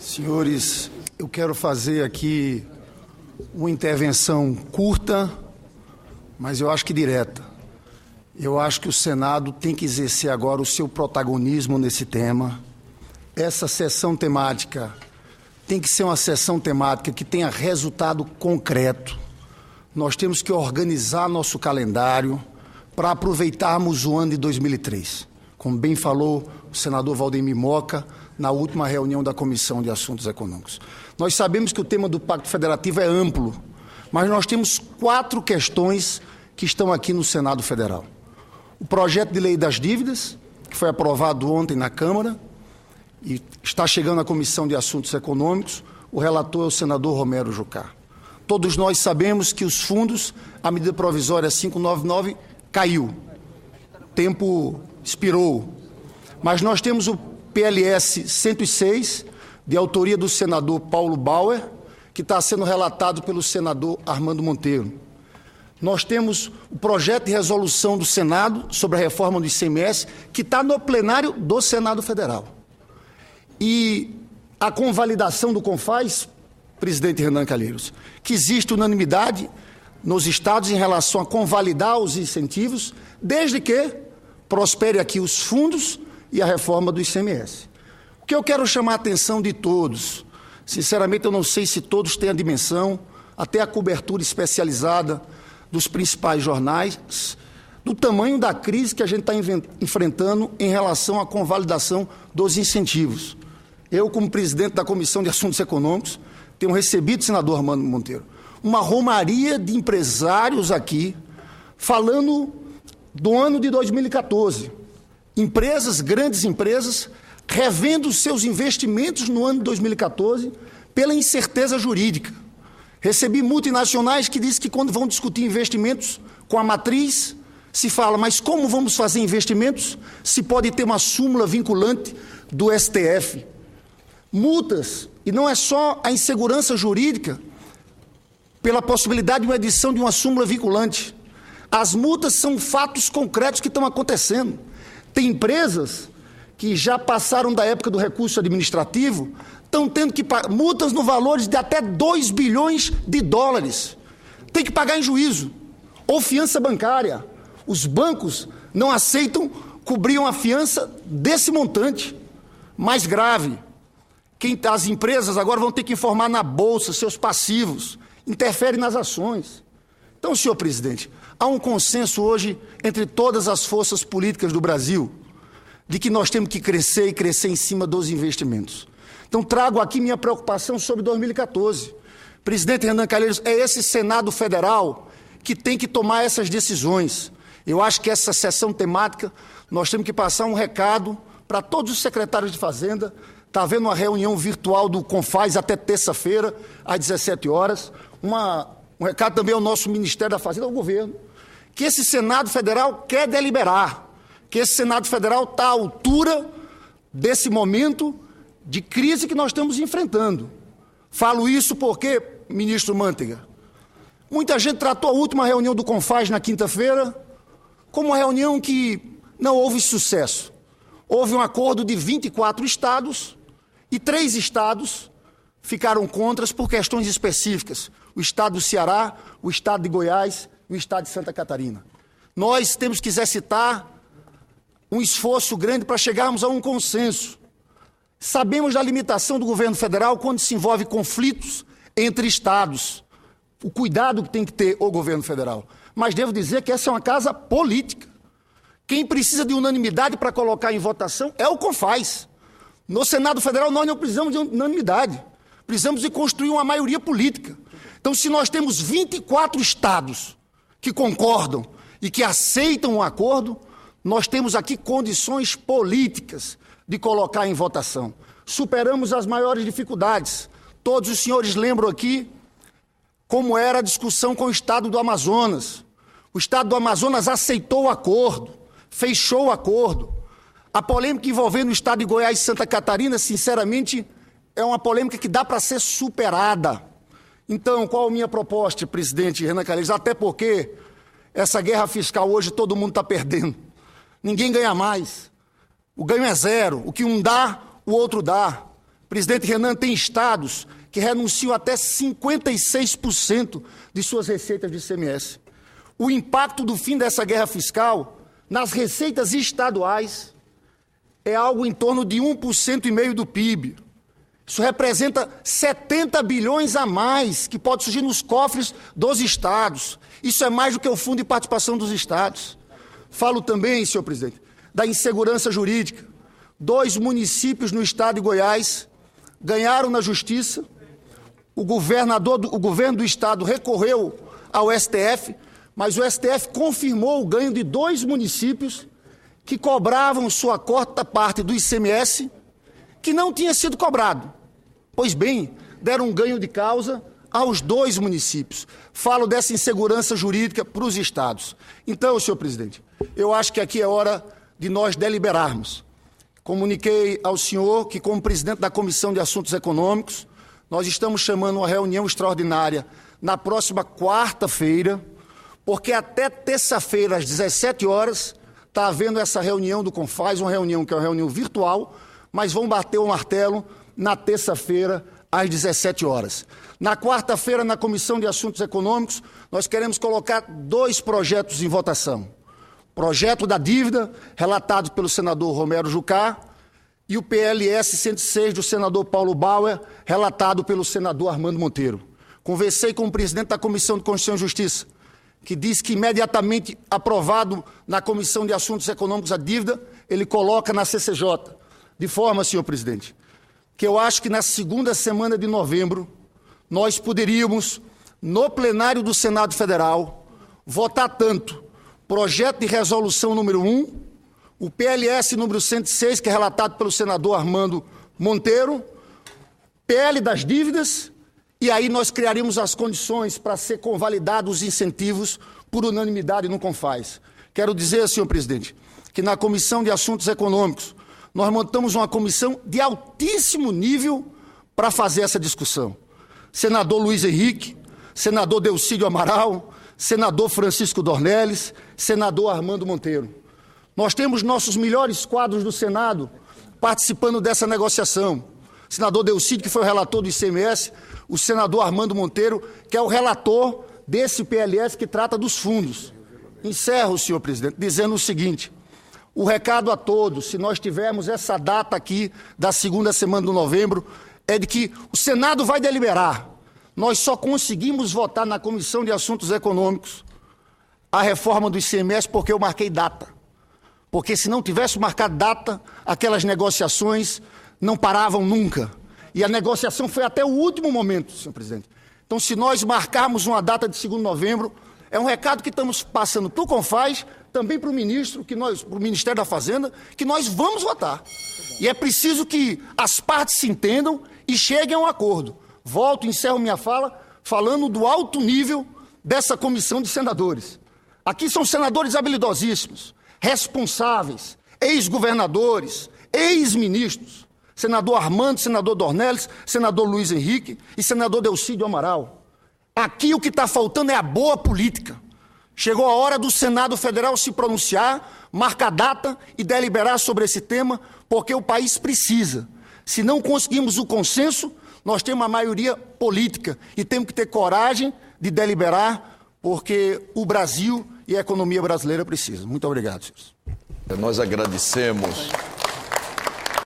Senhores, eu quero fazer aqui uma intervenção curta, mas eu acho que direta. Eu acho que o Senado tem que exercer agora o seu protagonismo nesse tema. Essa sessão temática tem que ser uma sessão temática que tenha resultado concreto. Nós temos que organizar nosso calendário para aproveitarmos o ano de 2003. Como bem falou o senador Valdemir Moca, na última reunião da Comissão de Assuntos Econômicos. Nós sabemos que o tema do Pacto Federativo é amplo, mas nós temos 4 questões que estão aqui no Senado Federal. O projeto de lei das dívidas, que foi aprovado ontem na Câmara e está chegando à Comissão de Assuntos Econômicos, o relator é o senador Romero Jucá. Todos nós sabemos que os fundos, a medida provisória 599 caiu, o tempo expirou, mas nós temos o PLS 106, de autoria do senador Paulo Bauer, que está sendo relatado pelo senador Armando Monteiro. Nós temos o projeto de resolução do Senado sobre a reforma do ICMS, que está no plenário do Senado Federal. E a convalidação do CONFAS, presidente Renan Calheiros, que existe unanimidade nos estados em relação a convalidar os incentivos, desde que prospere aqui os fundos e a reforma do ICMS. O que eu quero chamar a atenção de todos, sinceramente eu não sei se todos têm a dimensão, até a cobertura especializada dos principais jornais, do tamanho da crise que a gente está enfrentando em relação à convalidação dos incentivos. Eu, como presidente da Comissão de Assuntos Econômicos, tenho recebido, senador Armando Monteiro, uma romaria de empresários aqui, falando do ano de 2014. Empresas, grandes empresas, revendo seus investimentos no ano de 2014 pela incerteza jurídica. Recebi multinacionais que dizem que quando vão discutir investimentos com a matriz, se fala, mas como vamos fazer investimentos se pode ter uma súmula vinculante do STF? Multas, e não é só a insegurança jurídica pela possibilidade de uma edição de uma súmula vinculante. As multas são fatos concretos que estão acontecendo. Tem empresas que já passaram da época do recurso administrativo, estão tendo que pagar multas no valor de até 2 bilhões de dólares. Tem que pagar em juízo. Ou fiança bancária. Os bancos não aceitam cobrir uma fiança desse montante. Mais grave, as empresas agora vão ter que informar na Bolsa seus passivos. Interfere nas ações. Então, senhor presidente, há um consenso hoje entre todas as forças políticas do Brasil de que nós temos que crescer e crescer em cima dos investimentos. Então, trago aqui minha preocupação sobre 2014. Presidente Renan Calheiros, é esse Senado Federal que tem que tomar essas decisões. Eu acho que essa sessão temática, nós temos que passar um recado para todos os secretários de Fazenda. Está havendo uma reunião virtual do CONFAS até terça-feira, às 17 horas. Um recado também ao nosso Ministério da Fazenda, ao governo, que esse Senado Federal quer deliberar, que esse Senado Federal está à altura desse momento de crise que nós estamos enfrentando. Falo isso porque, ministro Manteiga, muita gente tratou a última reunião do CONFAS na quinta-feira como uma reunião que não houve sucesso. Houve um acordo de 24 estados e 3 estados ficaram contras por questões específicas. O estado do Ceará, o estado de Goiás e o estado de Santa Catarina. Nós temos que exercitar um esforço grande para chegarmos a um consenso. Sabemos da limitação do governo federal quando se envolve conflitos entre estados. O cuidado que tem que ter o governo federal. Mas devo dizer que essa é uma casa política. Quem precisa de unanimidade para colocar em votação é o CONFAS. No Senado Federal nós não precisamos de unanimidade. Precisamos de construir uma maioria política. Então, se nós temos 24 estados que concordam e que aceitam o acordo, nós temos aqui condições políticas de colocar em votação. Superamos as maiores dificuldades. Todos os senhores lembram aqui como era a discussão com o estado do Amazonas. O estado do Amazonas aceitou o acordo, fechou o acordo. A polêmica envolvendo o estado de Goiás e Santa Catarina, sinceramente, é uma polêmica que dá para ser superada. Então, qual a minha proposta, presidente Renan Calheiros? Até porque essa guerra fiscal hoje todo mundo está perdendo. Ninguém ganha mais. O ganho é zero. O que um dá, o outro dá. Presidente Renan, tem estados que renunciam até 56% de suas receitas de ICMS. O impacto do fim dessa guerra fiscal nas receitas estaduais é algo em torno de 1,5% do PIB. Isso representa 70 bilhões a mais que pode surgir nos cofres dos estados. Isso é mais do que o Fundo de Participação dos Estados. Falo também, senhor presidente, da insegurança jurídica. 2 municípios no estado de Goiás ganharam na justiça. O governo do estado recorreu ao STF, mas o STF confirmou o ganho de 2 municípios que cobravam sua quarta parte do ICMS que não tinha sido cobrado. Pois bem, deram um ganho de causa aos 2 municípios. Falo dessa insegurança jurídica para os estados. Então, senhor presidente, eu acho que aqui é hora de nós deliberarmos. Comuniquei ao senhor que, como presidente da Comissão de Assuntos Econômicos, nós estamos chamando uma reunião extraordinária na próxima quarta-feira, porque até terça-feira, às 17 horas, está havendo essa reunião do CONFAZ, uma reunião que é uma reunião virtual, mas vão bater o martelo na terça-feira, às 17 horas. Na quarta-feira, na Comissão de Assuntos Econômicos, nós queremos colocar 2 projetos em votação. Projeto da dívida, relatado pelo senador Romero Jucá, e o PLS 106 do senador Paulo Bauer, relatado pelo senador Armando Monteiro. Conversei com o presidente da Comissão de Constituição e Justiça, que disse que imediatamente aprovado na Comissão de Assuntos Econômicos a dívida, ele coloca na CCJ. De forma, senhor presidente, que eu acho que na segunda semana de novembro, nós poderíamos, no plenário do Senado Federal, votar tanto projeto de resolução número 1, o PLS número 106, que é relatado pelo senador Armando Monteiro, PL das dívidas, e aí nós criaríamos as condições para ser convalidados os incentivos por unanimidade no CONFAZ. Quero dizer, senhor presidente, que na Comissão de Assuntos Econômicos, nós montamos uma comissão de altíssimo nível para fazer essa discussão. Senador Luiz Henrique, senador Delcídio Amaral, senador Francisco Dornelles, senador Armando Monteiro. Nós temos nossos melhores quadros do Senado participando dessa negociação. O senador Delcídio, que foi o relator do ICMS, o senador Armando Monteiro, que é o relator desse PLS que trata dos fundos. Encerro, senhor presidente, dizendo o seguinte: o recado a todos, se nós tivermos essa data aqui da segunda semana de novembro, é de que o Senado vai deliberar. Nós só conseguimos votar na Comissão de Assuntos Econômicos a reforma do ICMS porque eu marquei data. Porque se não tivesse marcado data, aquelas negociações não paravam nunca. E a negociação foi até o último momento, senhor presidente. Então, se nós marcarmos uma data de 2º de novembro, é um recado que estamos passando para o CONFAZ, também para o ministro, para o Ministério da Fazenda, que nós vamos votar. E é preciso que as partes se entendam e cheguem a um acordo. Volto e encerro minha fala falando do alto nível dessa comissão de senadores. Aqui são senadores habilidosíssimos, responsáveis, ex-governadores, ex-ministros, senador Armando, senador Dornelles, senador Luiz Henrique e senador Delcídio Amaral. Aqui o que está faltando é a boa política. Chegou a hora do Senado Federal se pronunciar, marcar data e deliberar sobre esse tema, porque o país precisa. Se não conseguimos o consenso, nós temos uma maioria política e temos que ter coragem de deliberar, porque o Brasil e a economia brasileira precisam. Muito obrigado, senhores. Nós agradecemos